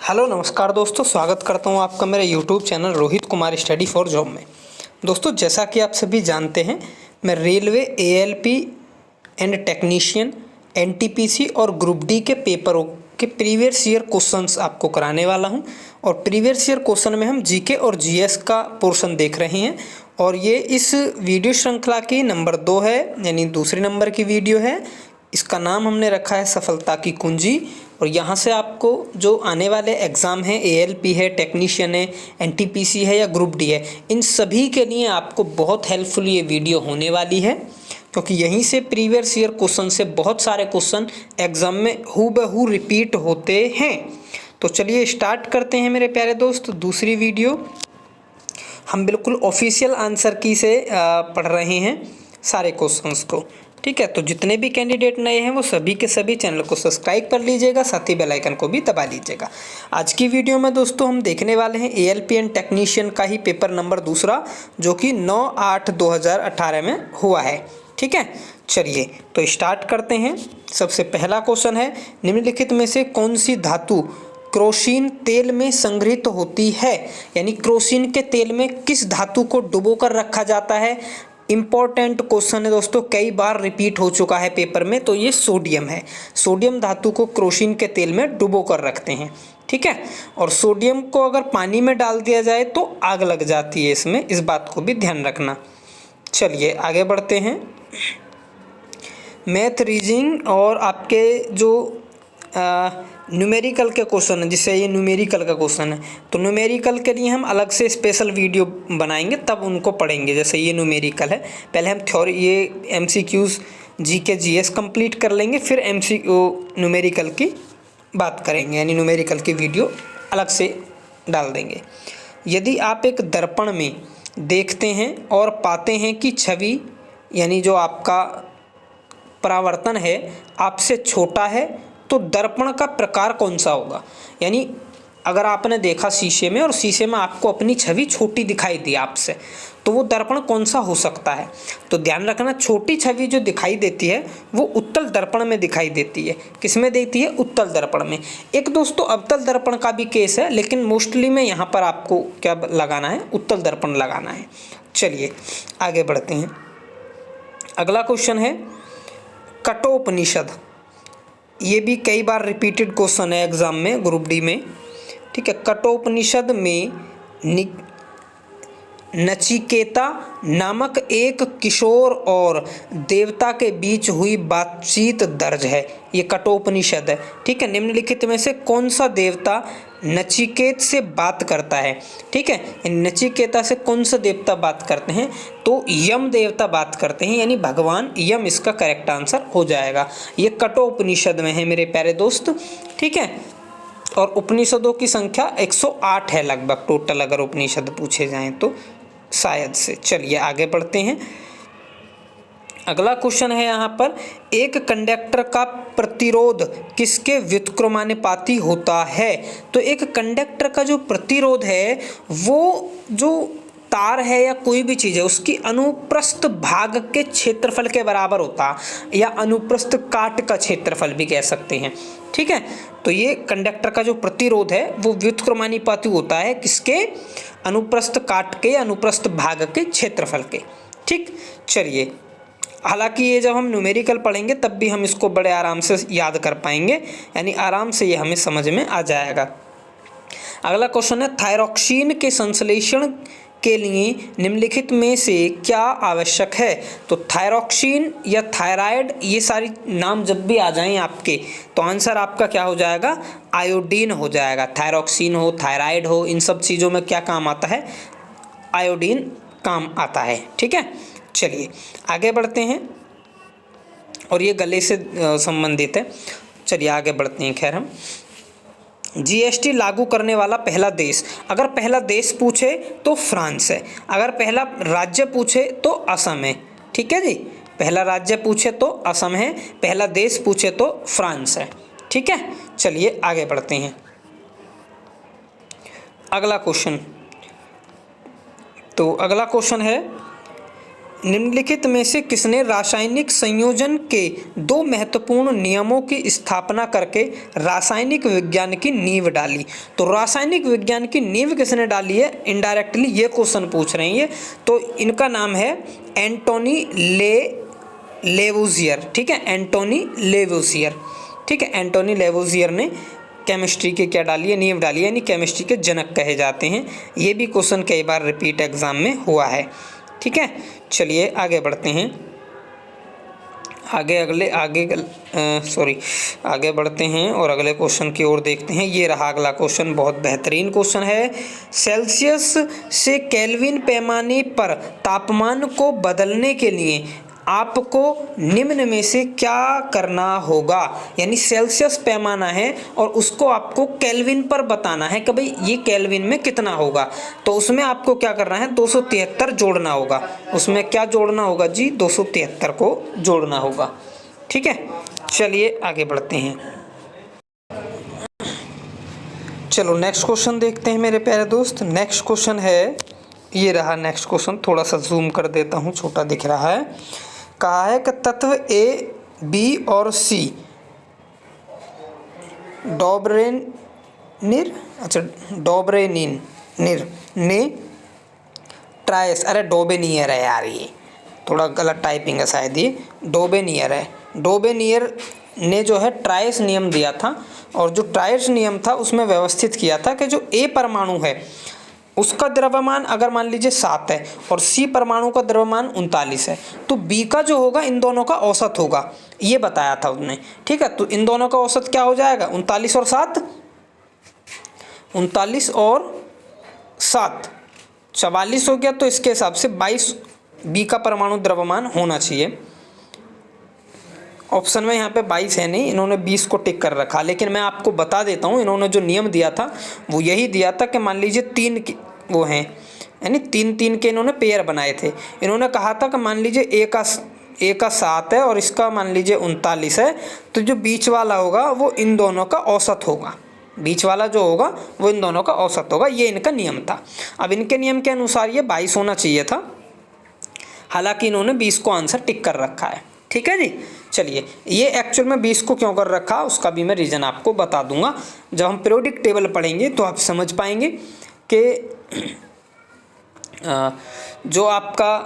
Hello नमस्कार दोस्तों, स्वागत करता हूं आपका मेरे YouTube channel Rohit Kumar study for job में। दोस्तों, जैसा कि आप सभी जानते हैं, मैं railway ALP and technician, NTPC और ग्रुप डी के पेपरों के प्रीवियस ईयर क्वेश्चंस आपको कराने वाला हूं। और प्रीवियस ईयर क्वेश्चन में हम जीके और जीएस का पोर्शन देख रहे हैं और ये इस वीडियो श्रृंखला की नंबर 2 है, यानी दूसरे नंबर की वीडियो है। इसका नाम हमने रखा है सफलता की कुंजी। और यहाँ से आपको जो आने वाले एग्ज़ाम हैं, एएलपी है, टेक्नीशियन है, एनटीपीसी है या ग्रुप डी है, इन सभी के लिए आपको बहुत हेल्पफुल ये वीडियो होने वाली है, क्योंकि यहीं से प्रीवियस ईयर क्वेश्चन से बहुत सारे क्वेश्चन एग्ज़ाम में हूबहू रिपीट होते हैं। तो चलिए स्टार्ट करते हैं मेरे प्यारे दोस्त। दूसरी वीडियो हम बिल्कुल ऑफिशियल आंसर की से पढ़ रहे हैं सारे क्वेश्चंस को। ठीक है, तो जितने भी कैंडिडेट नए हैं वो सभी के सभी चैनल को सब्सक्राइब कर लीजिएगा, साथ ही बेल आइकन को भी दबा लीजिएगा। आज की वीडियो में दोस्तों हम देखने वाले हैं एएलपी एंड टेक्नीशियन का ही पेपर नंबर 2, जो कि 9/8/2018 में हुआ है। ठीक है, चलिए तो स्टार्ट करते हैं। सबसे पहला क्वेश्चन है, निम्नलिखित में से कौन सी धातु क्रोसिन तेल में संग्रहित होती है? यानी क्रोसिन के तेल में किस धातु को डुबोकर रखा जाता है? इम्पॉर्टेंट क्वेश्चन है दोस्तों, कई बार रिपीट हो चुका है पेपर में। तो ये सोडियम है। सोडियम धातु को क्रोसिन के तेल में डुबो कर रखते हैं। ठीक है, और सोडियम को अगर पानी में डाल दिया जाए तो आग लग जाती है इसमें, इस बात को भी ध्यान रखना। चलिए आगे बढ़ते हैं। मैथ, रीजनिंग और आपके जो न्यूमेरिकल के क्वेश्चन है, जिससे ये न्यूमेरिकल का क्वेश्चन है, तो न्यूमेरिकल के लिए हम अलग से स्पेशल वीडियो बनाएंगे, तब उनको पढ़ेंगे। जैसे ये न्यूमेरिकल है, पहले हम थ्योरी, ये एमसीक्यूज जीके जीएस कंप्लीट कर लेंगे, फिर एमसीक्यू न्यूमेरिकल की बात करेंगे, यानी न्यूमेरिकल की वीडियो अलग से डाल देंगे। यदि आप एक दर्पण में देखते हैं और पाते हैं कि छवि, यानी जो आपका परावर्तन है, आपसे छोटा है, तो दर्पण का प्रकार कौन सा होगा? यानी अगर आपने देखा शीशे में और शीशे में आपको अपनी छवि छोटी दिखाई दी आपसे, तो वो दर्पण कौन सा हो सकता है? तो ध्यान रखना, छोटी छवि जो दिखाई देती है वो उत्तल दर्पण में दिखाई देती है। किस में देती है? उत्तल दर्पण में। एक दोस्तों अवतल दर्पण का भी केस है, लेकिन मोस्टली में यहाँ पर आपको क्या लगाना है? उत्तल दर्पण लगाना है। चलिए आगे बढ़ते हैं। अगला क्वेश्चन है कठोपनिषद। ये भी कई बार रिपीटेड क्वेश्चन है एग्जाम में, ग्रुप डी में। ठीक है, कठोपनिषद में नचिकेता नामक एक किशोर और देवता के बीच हुई बातचीत दर्ज है। ये कठोपनिषद है। ठीक है, निम्नलिखित में से कौन सा देवता नचिकेत से बात करता है? ठीक है, नचिकेता से कौन सा देवता बात करते हैं? तो यम देवता बात करते हैं, यानी भगवान यम इसका करेक्ट आंसर हो जाएगा। ये कठोपनिषद में है मेरे प्यारे दोस्त। ठीक है, और उपनिषदों की संख्या 108 है लगभग टोटल, अगर उपनिषद पूछे जाएं तो शायद से। चलिए आगे बढ़ते हैं। अगला क्वेश्चन है यहाँ पर, एक कंडक्टर का प्रतिरोध किसके व्युत्क्रमानुपाती होता है? तो एक कंडक्टर का जो प्रतिरोध है वो जो तार है या कोई भी चीज़ है उसकी अनुप्रस्थ भाग के क्षेत्रफल के बराबर होता, या अनुप्रस्थ काट का क्षेत्रफल भी कह सकते हैं। ठीक है, तो ये कंडक्टर का जो प्रतिरोध है वो व्युत्क्रमानुपाती होता है किसके? अनुप्रस्थ काट के, अनुप्रस्थ भाग के क्षेत्रफल के। ठीक, चलिए, हालांकि ये जब हम न्यूमेरिकल पढ़ेंगे तब भी हम इसको बड़े आराम से याद कर पाएंगे, यानी आराम से ये हमें समझ में आ जाएगा। अगला क्वेश्चन है, थायरॉक्सिन के संश्लेषण के लिए निम्नलिखित में से क्या आवश्यक है? तो थायरॉक्सिन या थायराइड, ये सारी नाम जब भी आ जाएं आपके, तो आंसर आपका क्या हो जाएगा? आयोडीन हो जाएगा। थायरॉक्सिन हो, थायराइड हो, इन सब चीज़ों में क्या काम आता है? आयोडीन काम आता है। ठीक है, चलिए आगे बढ़ते हैं। और ये गले से संबंधित है। चलिए आगे बढ़ते हैं। खैर, हम जीएसटी लागू करने वाला पहला देश, अगर पहला देश पूछे तो फ्रांस है, अगर पहला राज्य पूछे तो असम है। ठीक है जी, पहला राज्य पूछे तो असम है, पहला देश पूछे तो फ्रांस है। ठीक है, चलिए आगे बढ़ते हैं। अगला क्वेश्चन, तो अगला क्वेश्चन है निम्नलिखित में से किसने रासायनिक संयोजन के दो महत्वपूर्ण नियमों की स्थापना करके रासायनिक विज्ञान की नींव डाली? तो रासायनिक विज्ञान की नींव किसने डाली है? इनडायरेक्टली ये क्वेश्चन पूछ रहे हैं ये। तो इनका नाम है एंटोनी लेवुजियर। ठीक है, एंटोनी लेवुजियर। ठीक है, एंटोनी लेवुजियर ने केमिस्ट्री की क्या डाली है? नींव डाली है, यानी केमिस्ट्री के जनक कहे जाते हैं। ये भी क्वेश्चन कई बार रिपीट एग्जाम में हुआ है। ठीक है, चलिए आगे बढ़ते हैं। आगे बढ़ते हैं और अगले क्वेश्चन की ओर देखते हैं। ये रहा अगला क्वेश्चन, बहुत बेहतरीन क्वेश्चन है। सेल्सियस से केल्विन पैमाने पर तापमान को बदलने के लिए आपको निम्न में से क्या करना होगा? यानी सेल्सियस पैमाना है और उसको आपको केल्विन पर बताना है कि भाई ये केल्विन में कितना होगा। तो उसमें आपको क्या करना है? 273 जोड़ना होगा। उसमें क्या जोड़ना होगा जी? 273 को जोड़ना होगा। ठीक है, चलिए आगे बढ़ते हैं। चलो नेक्स्ट क्वेश्चन देखते हैं मेरे प्यारे दोस्त। नेक्स्ट क्वेश्चन है, ये रहा नेक्स्ट क्वेश्चन। थोड़ा सा जूम कर देता हूँ, छोटा दिख रहा है। कहा है कि तत्व ए, बी और सी डोब्रेनिन ने डोबेनियर है यार, ये थोड़ा गलत टाइपिंग है शायद, ये डोबेनियर है। डोबेनियर ने जो है ट्रायस नियम दिया था, और जो ट्रायस नियम था उसमें व्यवस्थित किया था कि जो ए परमाणु है उसका द्रव्यमान अगर मान लीजिए 7 है और सी परमाणु का द्रव्यमान 39 है, तो बी का जो होगा इन दोनों का औसत होगा, ये बताया था उसने। ठीक है, तो इन दोनों का औसत क्या हो जाएगा? 39 और 7, 39 और 7 44 हो गया। तो इसके हिसाब से 22 बी का परमाणु द्रव्यमान होना चाहिए। ऑप्शन में यहाँ पे 22 है नहीं, इन्होंने 20 को टिक कर रखा। लेकिन मैं आपको बता देता हूँ, इन्होंने जो नियम दिया था वो यही दिया था कि मान लीजिए 3 वो हैं, यानी 3 के इन्होंने पेयर बनाए थे। इन्होंने कहा था कि मान लीजिए ए का 7 है और इसका मान लीजिए 39 है, तो जो बीच वाला होगा वो इन दोनों का औसत होगा। बीच वाला जो होगा वो इन दोनों का औसत होगा, ये इनका नियम था। अब इनके नियम के अनुसार ये 22 होना चाहिए था, हालांकि इन्होंने 20 को आंसर टिक कर रखा है। ठीक है जी, चलिए ये एक्चुअल में 20 को क्यों कर रखा उसका भी मैं रीज़न आपको बता दूंगा। जब हम पीरियोडिक टेबल पढ़ेंगे तो आप समझ पाएंगे कि जो आपका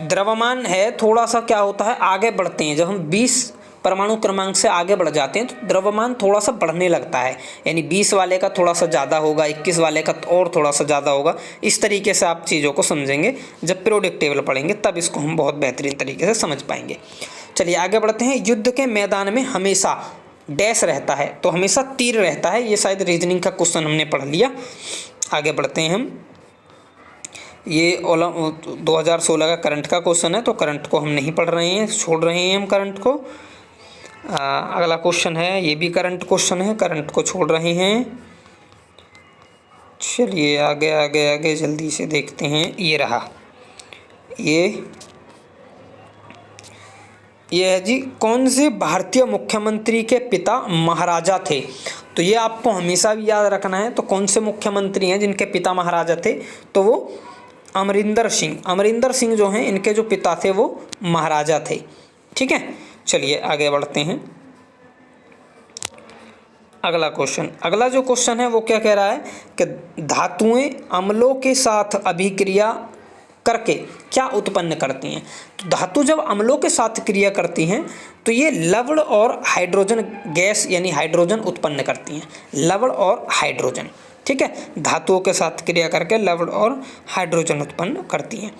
द्रव्यमान है थोड़ा सा क्या होता है, आगे बढ़ते हैं। जब हम 20 परमाणु क्रमांक से आगे बढ़ जाते हैं तो द्रव्यमान थोड़ा सा बढ़ने लगता है, यानी 20 वाले का थोड़ा सा ज़्यादा होगा, 21 वाले का और थोड़ा सा ज़्यादा होगा। इस तरीके से आप चीज़ों को समझेंगे। जब पीरियोडिक टेबल पढ़ेंगे तब इसको हम बहुत बेहतरीन तरीके से समझ पाएंगे। चलिए आगे बढ़ते हैं। युद्ध के मैदान में हमेशा डैश रहता है, तो हमेशा तीर रहता है। ये शायद रीजनिंग का क्वेश्चन हमने पढ़ लिया। आगे बढ़ते हैं हम। ये 2016 का करंट का क्वेश्चन है, तो करंट को हम नहीं पढ़ रहे हैं, छोड़ रहे हैं हम करंट को। अगला क्वेश्चन है, ये भी करंट क्वेश्चन है, करंट को छोड़ रहे हैं। चलिए आगे आगे आगे जल्दी से देखते हैं। ये रहा, ये है जी, कौन से भारतीय मुख्यमंत्री के पिता महाराजा थे? तो ये आपको हमेशा भी याद रखना है। तो कौन से मुख्यमंत्री हैं जिनके पिता महाराजा थे? तो वो अमरिंदर सिंह जो हैं, इनके जो पिता थे वो महाराजा थे। ठीक है, चलिए आगे बढ़ते हैं। अगला क्वेश्चन, अगला जो क्वेश्चन है वो क्या कह रहा है कि धातुएं अम्लों के साथ अभिक्रिया करके क्या उत्पन्न करती हैं? तो धातु जब अम्लों के साथ क्रिया करती हैं तो ये लवण और हाइड्रोजन गैस यानी हाइड्रोजन उत्पन्न करती हैं। लवण और हाइड्रोजन, ठीक है, धातुओं के साथ क्रिया करके लवण और हाइड्रोजन उत्पन्न करती हैं।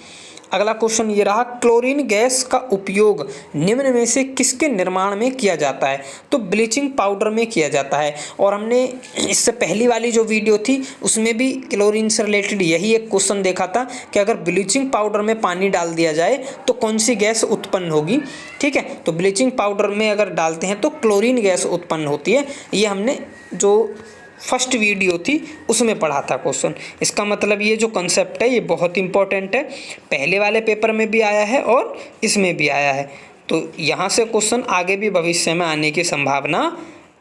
अगला क्वेश्चन ये रहा, क्लोरीन गैस का उपयोग निम्न में से किसके निर्माण में किया जाता है? तो ब्लीचिंग पाउडर में किया जाता है। और हमने इससे पहली वाली जो वीडियो थी उसमें भी क्लोरीन से रिलेटेड यही एक क्वेश्चन देखा था कि अगर ब्लीचिंग पाउडर में पानी डाल दिया जाए तो कौन सी गैस उत्पन्न होगी। ठीक है, तो ब्लीचिंग पाउडर में अगर डालते हैं तो क्लोरीन गैस उत्पन्न होती है। ये हमने जो फर्स्ट वीडियो थी उसमें पढ़ा था क्वेश्चन। इसका मतलब ये जो कॉन्सेप्ट है ये बहुत इंपॉर्टेंट है, पहले वाले पेपर में भी आया है और इसमें भी आया है। तो यहाँ से क्वेश्चन आगे भी भविष्य में आने की संभावना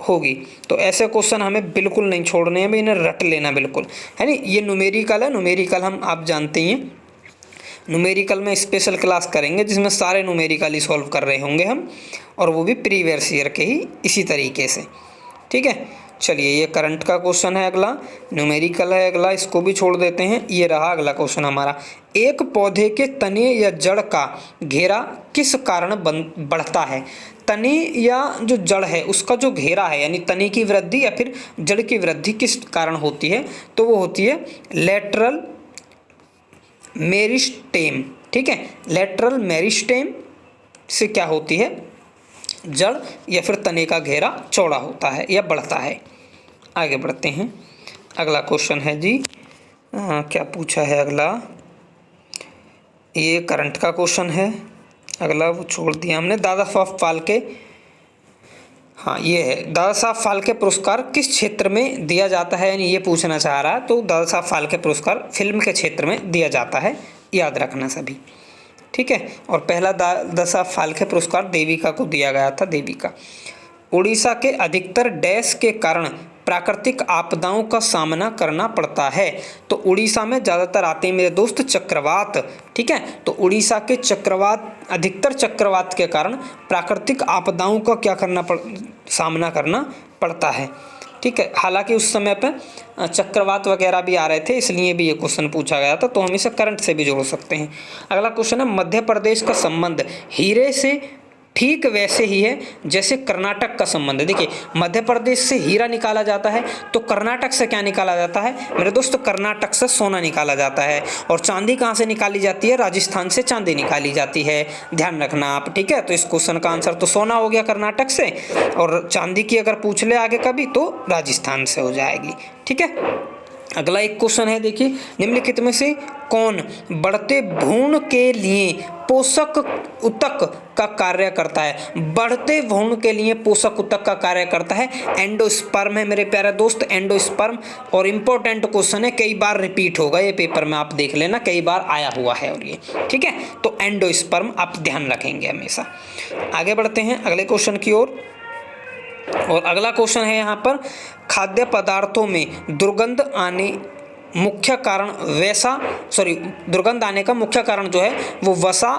होगी। तो ऐसे क्वेश्चन हमें बिल्कुल नहीं छोड़ने हैं, इन्हें रट लेना बिल्कुल, है नहीं। ये न्यूमेरिकल है, न्यूमेरिकल हम आप जानते हैं न्यूमेरिकल में स्पेशल क्लास करेंगे जिसमें सारे न्यूमेरिकल ही सॉल्व कर रहे होंगे हम, और वो भी प्रीवियस ईयर के ही इसी तरीके से। ठीक है, चलिए ये करंट का क्वेश्चन है। अगला न्यूमेरिकल है, अगला इसको भी छोड़ देते हैं। ये रहा अगला क्वेश्चन हमारा, एक पौधे के तने या जड़ का घेरा किस कारण बढ़ता है। तने या जो जड़ है उसका जो घेरा है, यानी तने की वृद्धि या फिर जड़ की वृद्धि किस कारण होती है, तो वो होती है लेटरल मेरिस्टेम। ठीक है, लेटरल मेरिस्टेम से क्या होती है, जड़ या फिर तने का घेरा चौड़ा होता है या बढ़ता है। आगे बढ़ते हैं, अगला क्वेश्चन है जी, क्या पूछा है अगला, ये करंट का क्वेश्चन है। अगला वो छोड़ दिया हमने, दादा साहब फाल्के, हाँ ये है, दादा साहब फाल्के पुरस्कार किस क्षेत्र में दिया जाता है, यानी ये पूछना चाह रहा है। तो दादा साहब फाल्के पुरस्कार फिल्म के क्षेत्र में दिया जाता है, याद रखना सभी। ठीक है, और पहला दादा साहब फाल्के पुरस्कार देविका को दिया गया था, देविका। उड़ीसा के अधिकतर डैश के कारण प्राकृतिक आपदाओं का सामना करना पड़ता है। तो उड़ीसा में ज़्यादातर आते हैं मेरे दोस्त चक्रवात। ठीक है, तो उड़ीसा के चक्रवात, अधिकतर चक्रवात के कारण प्राकृतिक आपदाओं का क्या सामना करना पड़ता है। ठीक है, हालांकि उस समय पे चक्रवात वगैरह भी आ रहे थे, इसलिए भी ये क्वेश्चन पूछा गया था, तो हम इसे करंट से भी जोड़ सकते हैं। अगला क्वेश्चन है, मध्य प्रदेश का संबंध हीरे से ठीक वैसे ही है जैसे कर्नाटक का संबंध है। देखिए, मध्य प्रदेश से हीरा निकाला जाता है, तो कर्नाटक से क्या निकाला जाता है मेरे दोस्त, कर्नाटक से सोना निकाला जाता है। और चांदी कहाँ से निकाली जाती है, राजस्थान से चांदी निकाली जाती है, ध्यान रखना आप। ठीक है, तो इस क्वेश्चन का आंसर तो सोना हो गया कर्नाटक से, और चांदी की अगर पूछ ले आगे कभी तो राजस्थान से हो जाएगी। ठीक है, अगला एक क्वेश्चन है, देखिए, निम्नलिखित में से कौन बढ़ते भ्रूण के लिए पोषक ऊतक का कार्य करता है। बढ़ते भ्रूण के लिए पोषक ऊतक का कार्य करता है एंडोस्पर्म है मेरे प्यारे दोस्त, एंडोस्पर्म। और इम्पोर्टेंट क्वेश्चन है, कई बार रिपीट होगा ये पेपर में, आप देख लेना, कई बार आया हुआ है और ये। ठीक है, तो एंडोस्पर्म आप ध्यान रखेंगे हमेशा। आगे बढ़ते हैं अगले क्वेश्चन की ओर, और अगला क्वेश्चन है यहाँ पर, खाद्य पदार्थों में दुर्गंध आने मुख्य कारण दुर्गंध आने का मुख्य कारण जो है वो वसा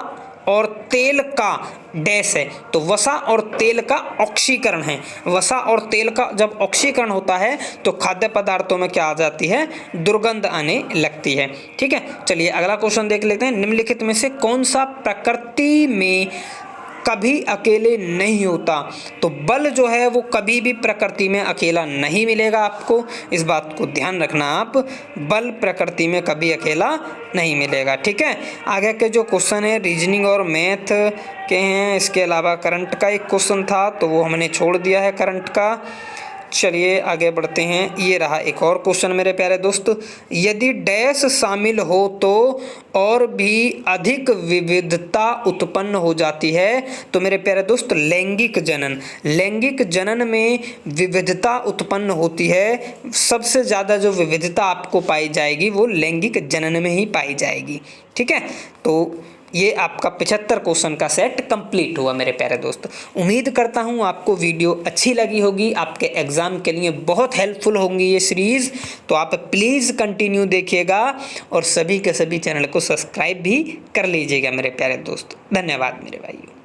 और तेल का डैश है। तो वसा और तेल का ऑक्सीकरण है। वसा और तेल का जब ऑक्सीकरण होता है तो खाद्य पदार्थों में क्या आ जाती है, दुर्गंध आने लगती है। ठीक है, चलिए अगला क्वेश्चन देख लेते हैं, निम्नलिखित में से कौन सा प्रकृति में कभी अकेले नहीं होता। तो बल जो है वो कभी भी प्रकृति में अकेला नहीं मिलेगा आपको, इस बात को ध्यान रखना आप, बल प्रकृति में कभी अकेला नहीं मिलेगा। ठीक है, आगे के जो क्वेश्चन है रीजनिंग और मैथ के हैं, इसके अलावा करंट का एक क्वेश्चन था तो वो हमने छोड़ दिया है करंट का। चलिए आगे बढ़ते हैं, ये रहा एक और क्वेश्चन मेरे प्यारे दोस्त, यदि डैश शामिल हो तो और भी अधिक विविधता उत्पन्न हो जाती है। तो मेरे प्यारे दोस्त लैंगिक जनन, लैंगिक जनन में विविधता उत्पन्न होती है। सबसे ज़्यादा जो विविधता आपको पाई जाएगी वो लैंगिक जनन में ही पाई जाएगी। ठीक है, तो ये आपका 75 क्वेश्चन का सेट कंप्लीट हुआ मेरे प्यारे दोस्त। उम्मीद करता हूँ आपको वीडियो अच्छी लगी होगी, आपके एग्ज़ाम के लिए बहुत हेल्पफुल होंगी ये सीरीज़। तो आप प्लीज़ कंटिन्यू देखिएगा और सभी के सभी चैनल को सब्सक्राइब भी कर लीजिएगा मेरे प्यारे दोस्त। धन्यवाद मेरे भाइयों।